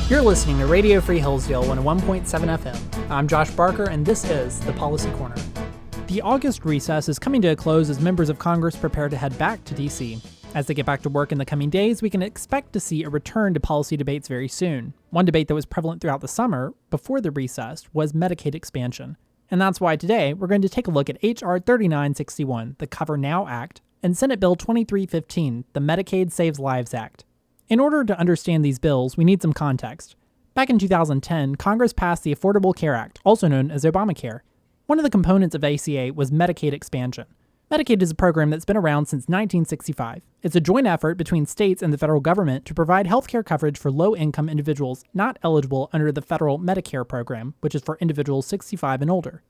You're listening to Radio Free Hillsdale 101.7 FM. I'm Josh Barker, and this is the Policy Corner. The August recess is coming to a close as members of Congress prepare to head back to D.C. As they get back to work in the coming days, we can expect to see a return to policy debates very soon. One debate that was prevalent throughout the summer, before the recess, was Medicaid expansion. And that's why today we're going to take a look at H.R. 3961, the Cover Now Act, and Senate Bill 2315, the Medicaid Saves Lives Act. In order to understand these bills, we need some context. Back in 2010, Congress passed the Affordable Care Act, also known as Obamacare. One of the components of ACA was Medicaid expansion. Medicaid is a program that's been around since 1965. It's a joint effort between states and the federal government to provide health care coverage for low-income individuals not eligible under the federal Medicare program, which is for individuals 65 and older.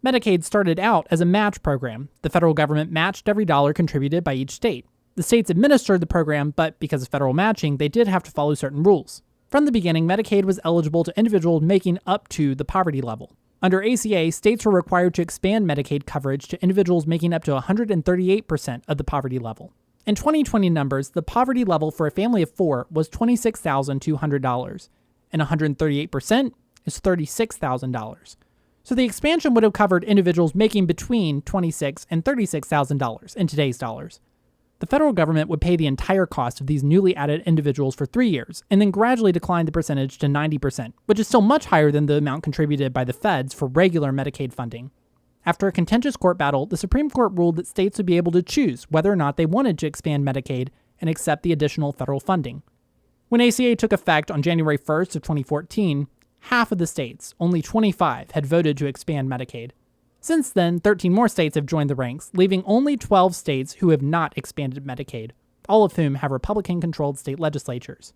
Medicaid started out as a match program. The federal government matched every dollar contributed by each state. The states administered the program, but because of federal matching, they did have to follow certain rules. From the beginning, Medicaid was eligible to individuals making up to the poverty level. Under ACA, states were required to expand Medicaid coverage to individuals making up to 138% of the poverty level. In 2020 numbers, the poverty level for a family of four was $26,200, and 138% is $36,000. So the expansion would have covered individuals making between $26,000 and $36,000 in today's dollars. The federal government would pay the entire cost of these newly added individuals for 3 years, and then gradually decline the percentage to 90%, which is still much higher than the amount contributed by the feds for regular Medicaid funding. After a contentious court battle, the Supreme Court ruled that states would be able to choose whether or not they wanted to expand Medicaid and accept the additional federal funding. When ACA took effect on January 1st of 2014, half of the states, only 25, had voted to expand Medicaid. Since then, 13 more states have joined the ranks, leaving only 12 states who have not expanded Medicaid, all of whom have Republican-controlled state legislatures.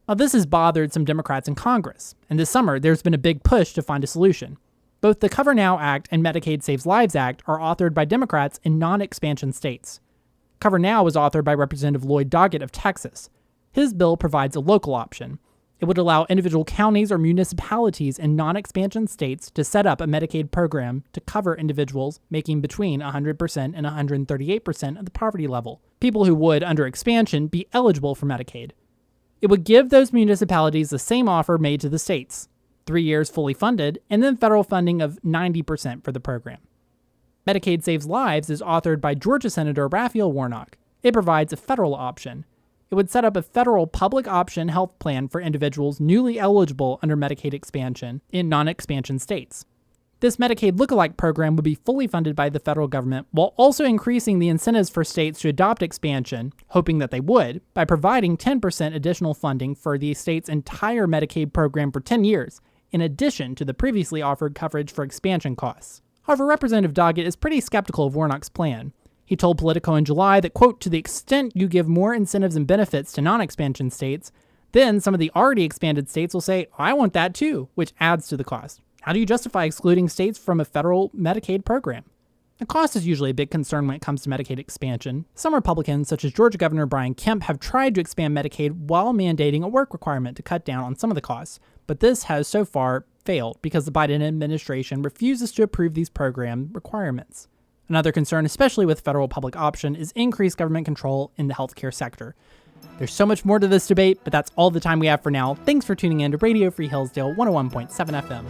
Now, this has bothered some Democrats in Congress, and this summer there's been a big push to find a solution. Both the Cover Now Act and Medicaid Saves Lives Act are authored by Democrats in non-expansion states. Cover Now was authored by Representative Lloyd Doggett of Texas. His bill provides a local option. It would allow individual counties or municipalities in non-expansion states to set up a Medicaid program to cover individuals making between 100% and 138% of the poverty level, people who would, under expansion, be eligible for Medicaid. It would give those municipalities the same offer made to the states, 3 years fully funded, and then federal funding of 90% for the program. Medicaid Saves Lives is authored by Georgia Senator Raphael Warnock. It provides a federal option. It would set up a federal public option health plan for individuals newly eligible under Medicaid expansion in non-expansion states. This Medicaid lookalike program would be fully funded by the federal government while also increasing the incentives for states to adopt expansion, hoping that they would, by providing 10% additional funding for the state's entire Medicaid program for 10 years, in addition to the previously offered coverage for expansion costs. However, Representative Doggett is pretty skeptical of Warnock's plan. He told Politico in July that, quote, to the extent you give more incentives and benefits to non-expansion states, then some of the already expanded states will say, I want that too, which adds to the cost. How do you justify excluding states from a federal Medicaid program? The cost is usually a big concern when it comes to Medicaid expansion. Some Republicans, such as Georgia Governor Brian Kemp, have tried to expand Medicaid while mandating a work requirement to cut down on some of the costs, but this has so far failed because the Biden administration refuses to approve these program requirements. Another concern, especially with federal public option, is increased government control in the healthcare sector. There's so much more to this debate, but that's all the time we have for now. Thanks for tuning in to Radio Free Hillsdale 101.7 FM.